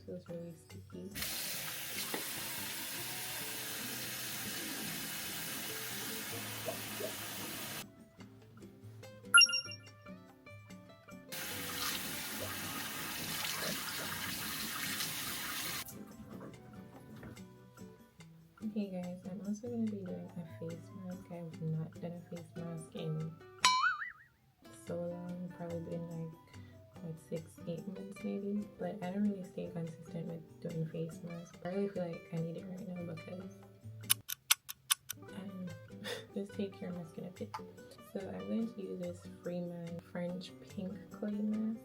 Feels really sticky. Okay guys, I'm also going to be doing a face mask. I've not done a face mask in so long, probably been like what, 6-8 months maybe, but I don't really stay consistent with doing face masks. I really feel like I need it right now because just take care of my skin a bit. So I'm going to use this Freeman French pink clay mask.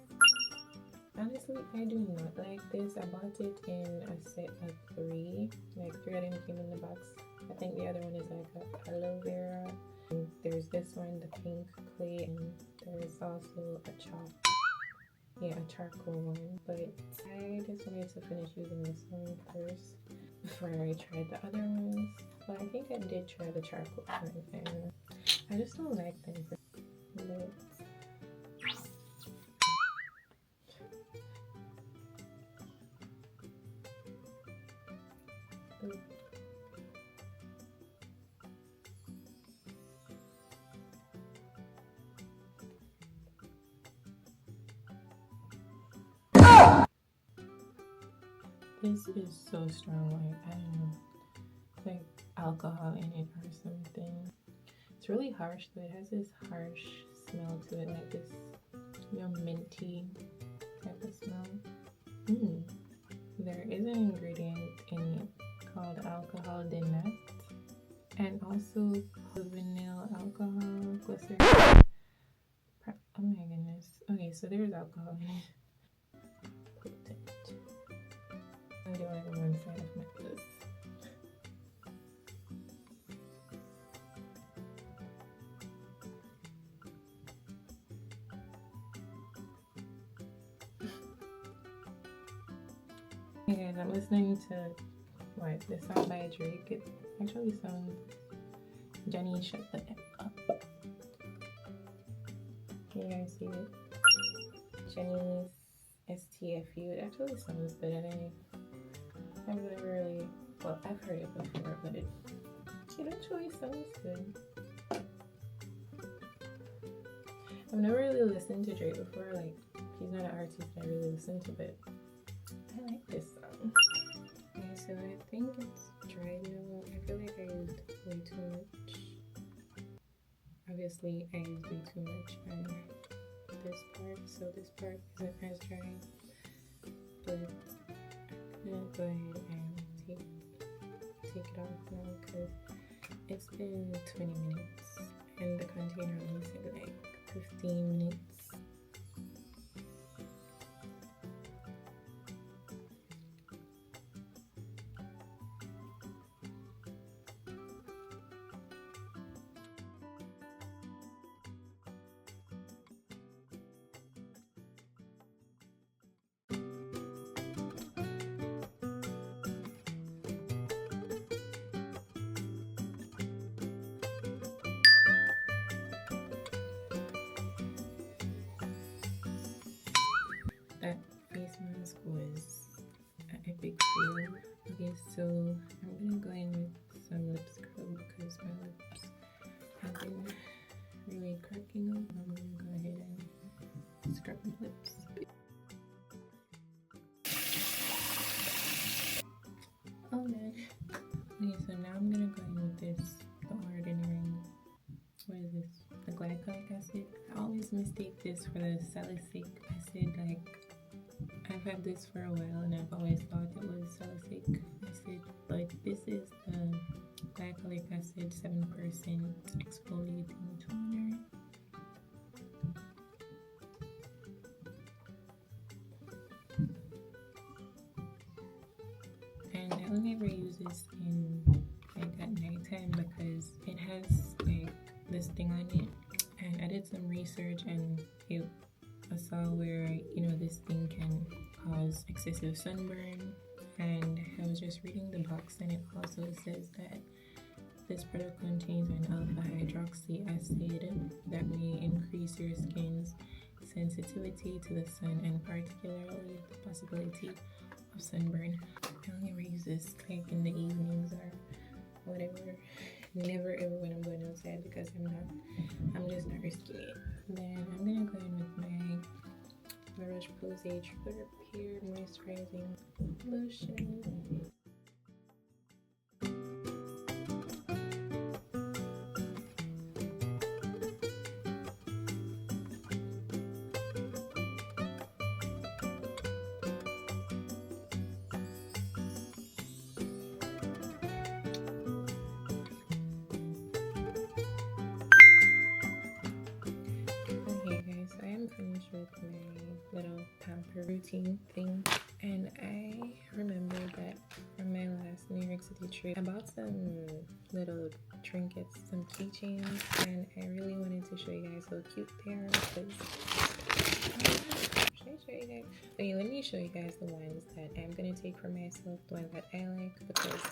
Honestly, I do not like this. I bought it in a set of 3. Like 3 of them came in the box. I think the other one is like a aloe vera. And there's this one, the pink clay, and there's also a charcoal one. But I just wanted to finish using this one first before I tried the other ones. But I think I did try the charcoal one, and I just don't like them. But this is so strong, like I don't know, like alcohol in it or something. It's really harsh though. It has this harsh smell to it, like this, minty type of smell. There is an ingredient in it called alcohol de nat, and also vanilla alcohol glycerin. Oh my goodness. Okay, so there's alcohol in it. I'm doing like one side of my face. Hey guys, I'm listening to this song by Drake. It actually sounds Jenny Shut the F Up. Can you guys see it? Jenny's STFU. It actually sounds good, and I've never really, well, I've heard it before, but it actually sounds good. I've never really listened to Drake before. Like, he's not an artist I really listen to, but I like this song. Okay, so I think it's dry now. I feel like I used way too much. Obviously, I used way too much on this part, so this part isn't as dry. But I'm gonna go ahead and take it off now because it's been 20 minutes and the container only said like 15 minutes. That face mask was an epic fail. Okay, so I'm gonna go in with some lip scrub because my lips have been really cracking up. I'm gonna go ahead and scrub my lips. Oh man. Okay, so now I'm gonna go in with this, the Ordinary, what is this? The glycolic acid. I always mistake this for the salicylic acid. Like, I've had this for a while and I've always thought it was salicylic acid, but this is the glycolic acid 7% exfoliating toner. And I only ever use this in like at nighttime because it has like this thing on it, and I did some research and a saw where, you know, this thing can cause excessive sunburn, and I was just reading the box, and it also says that this product contains an alpha hydroxy acid that may increase your skin's sensitivity to the sun and particularly the possibility of sunburn. I only ever use this like in the evenings or whatever. Never ever when I'm going outside because I'm just not risking it. Then I'm gonna go in with my La Roche-Posay Triple Repair Moisturizing Lotion. Finished with my little pamper routine thing, and I remember that from my last New York City trip I bought some little trinkets, some keychains, and I really wanted to show you guys how cute they are because should I show you guys? Okay, let me show you guys the ones that I'm gonna take for myself, the ones that I like, because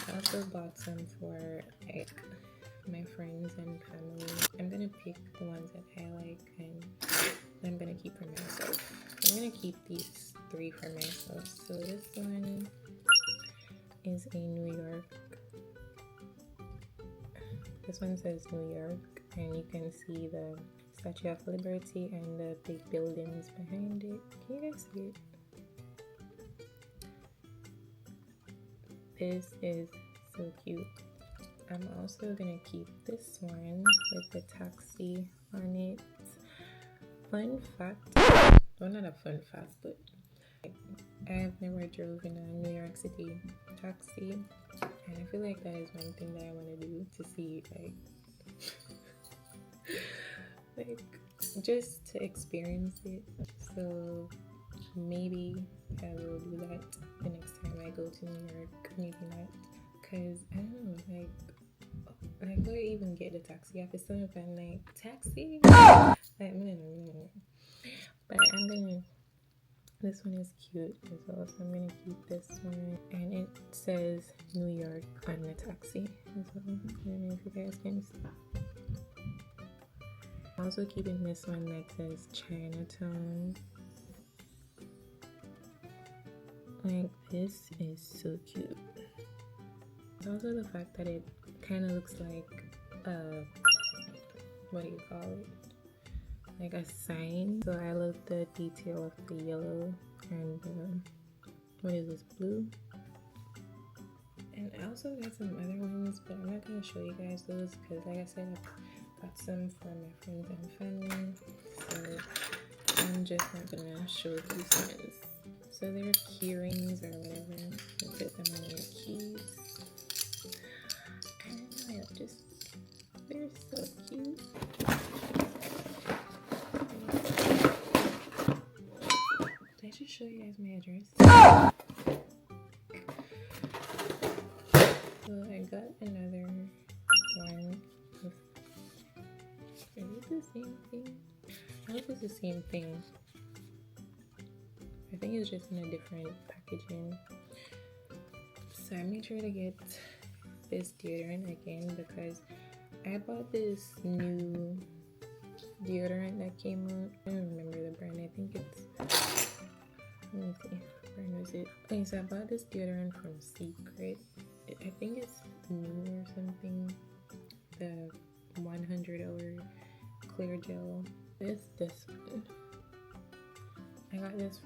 I also bought some for like my friends and family. I'm gonna pick the ones that I like and I'm gonna keep for myself. I'm gonna keep these 3 for myself. So this one is a New York. This one says New York, and you can see the Statue of Liberty and the big buildings behind it. Can you guys see it? This is so cute. I'm also gonna keep this one with the taxi on it. Fun fact, well, not a fun fact, but I have never drove in a New York City taxi, and I feel like that is one thing that I want to do, to see like just to experience it. So maybe I will do that the next time I go to New York. Maybe not, because I don't know, like how do I even get the taxi app? It's so fun, like taxi. Like, no. But I'm gonna. This one is cute as well, so I'm gonna keep this one. And it says New York on the taxi as well. I don't know if you guys can see. I'm also keeping this one that says Chinatown. Like, this is so cute. It's also the fact that it kind of looks like what do you call it, like a sign. So I love the detail of the yellow and what is this, blue. And I also got some other ones, but I'm not going to show you guys those because, like I said, I got some for my friends and family, so I'm just not going to show these ones. So they're key rings or whatever. You put them on your keys. They're so cute. I should show you guys my address. So I got another one. Is it the same thing? I hope it's the same thing. I think it's just in a different packaging. So I made sure to get this deodorant again because I bought this new deodorant that came out. I don't remember the brand. I think it's, let me see, what brand was it? Okay, so I bought this deodorant from Secret. I think it's new or something. The 100 hour clear gel. This one. I got this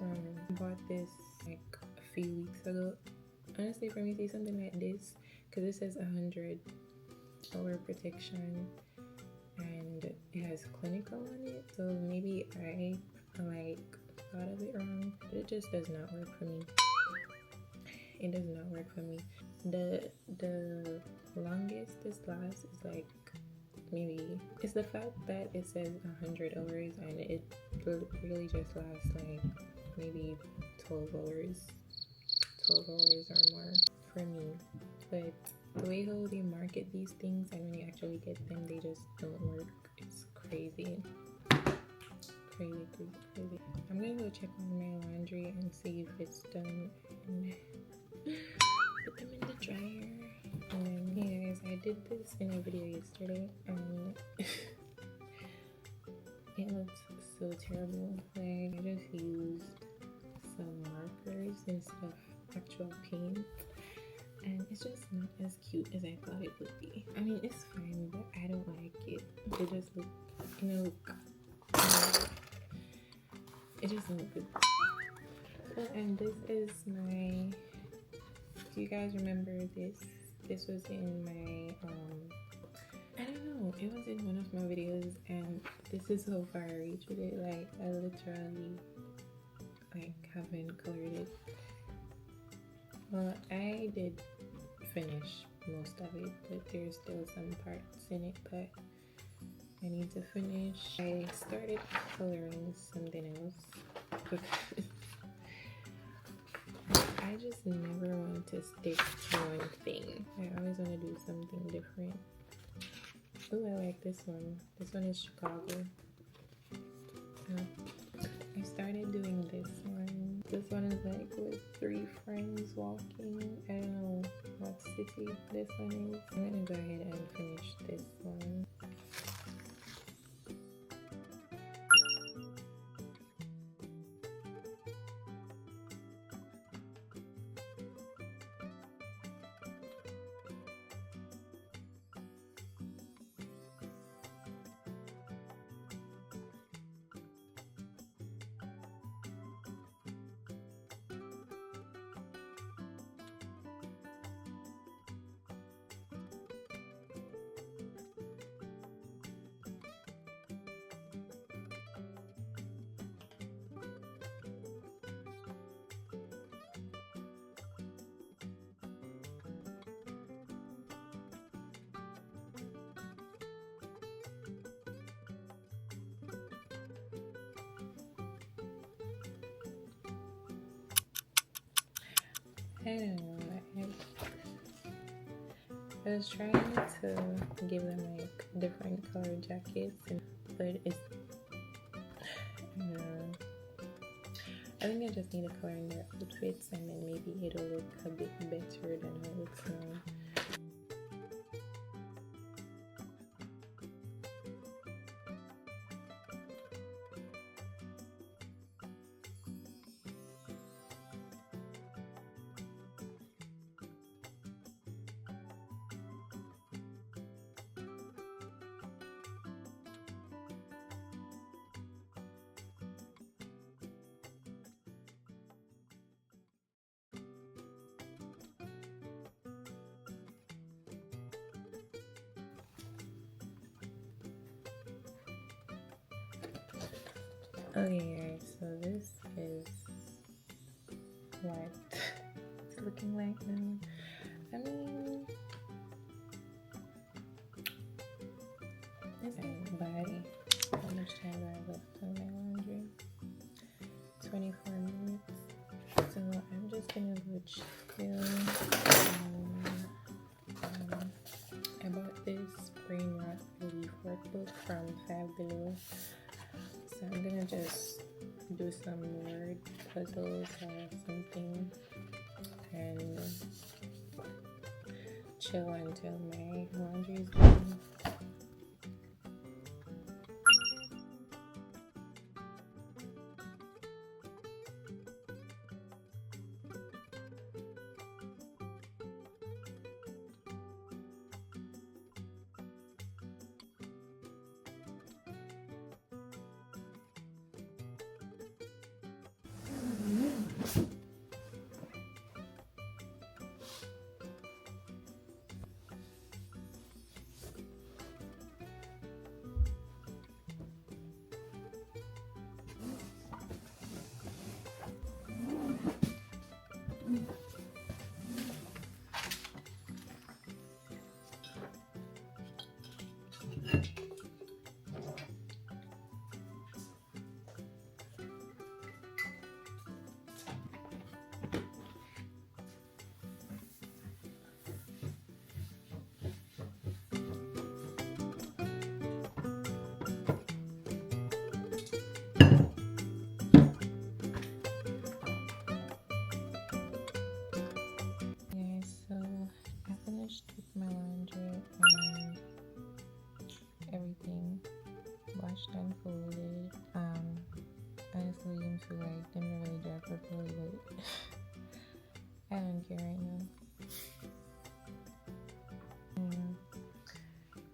bought this like a few weeks ago. Honestly, for me to see something like this, because it says 100 hour protection and it has clinical on it, so maybe I like thought of it wrong, but it just does not work for me. It does not work for me. The longest this lasts is like, maybe it's the fact that it says 100 hours and it really just lasts like maybe 12 hours or more for me. But the way how they market these things and when you actually get them, they just don't work. It's crazy. crazy, crazy, crazy. I'm gonna go check on my laundry and see if it's done and put them in the dryer. And then, hey guys, I did this in a video yesterday and it looks so terrible. Like, I just used some markers instead of actual paint, and it's just not as cute as I thought it would be. I mean, it's fine, but I don't like it. It just look, you know, it just doesn't look good. Well, and this is my, do you guys remember this? This was in my, I don't know, it was in one of my videos, and this is how far I reached with it. Like, I literally, like, haven't colored it. Well, I did finish most of it, but there's still some parts in it, but I need to finish. I started coloring something else because I just never want to stick to one thing. I always want to do something different. Oh, I like this one. This one is Chicago. I started doing this one. This one is like with 3 friends walking. I don't know what city this one is. I'm gonna go ahead and finish this one. I don't know. I was trying to give them like different color jackets, but it's, I don't know. I think I just need to color in their outfits, and then maybe it'll look a bit better than how it looks now. Okay, guys, so this is what it's looking like now. I mean, it's not bad. How much time do I left on my laundry? 24 minutes. So I'm just gonna go chill. I bought this brain rot relief workbook from Five Below. So I'm gonna just do some word puzzles or something and chill until my laundry is done. going to like them to really drop properly, but I don't care right now.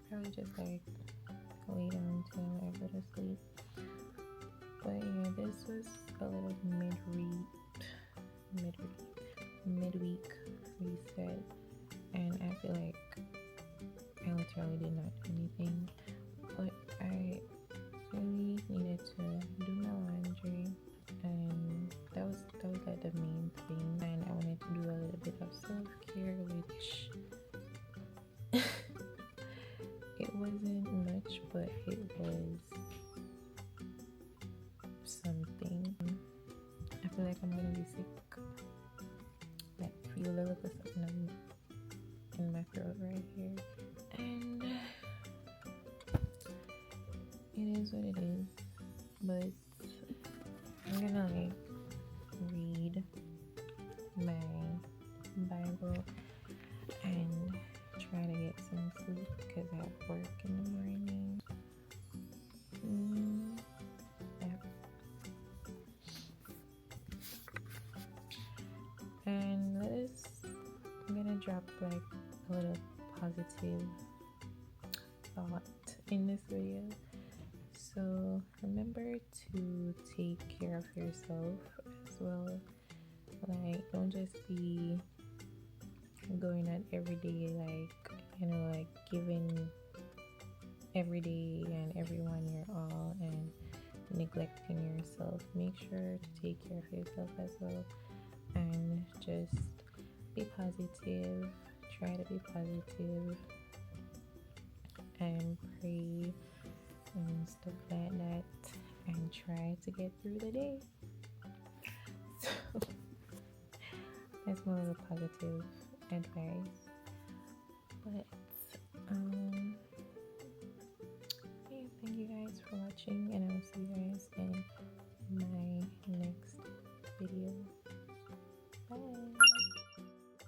Probably just like lay down till I go to sleep. But yeah, this was a little midweek reset, and I feel like I literally did not do anything, but I really needed to do my laundry, and that was like the main thing. And I wanted to do a little bit of self-care, which it wasn't much, but it was something. I feel like I'm gonna be sick. Like feel a little bit something in my throat right here, and it is what it is. But I'm gonna like read my Bible and try to get some sleep because I have work in the morning. Yeah. And I'm gonna drop like a little positive thought in this video. So remember to take care of yourself as well. Like, don't just be going out every day, like, you know, like giving every day and everyone your all and neglecting yourself. Make sure to take care of yourself as well, and just be positive. Try to be positive and pray and stuff like that, and try to get through the day. So that's my little positive advice. But